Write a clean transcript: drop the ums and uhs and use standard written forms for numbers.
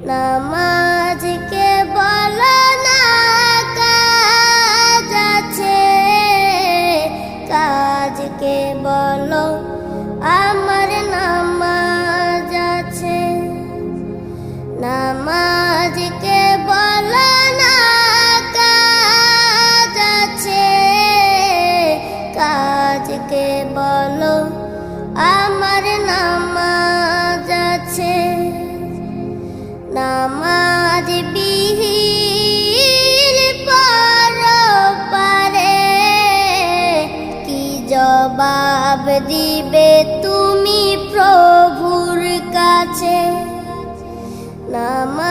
নামাজকে বলো না কাজ আছে, কাজকে বলো আমার নামাজ আছে। নামাজকে বলো না কাজ আছে, কাজকে বলো আমার নামাজ আছে। নামাজ বিহীন পরপারে কি জবাব দিবে তুমি প্রভুর কাছে? নামাজ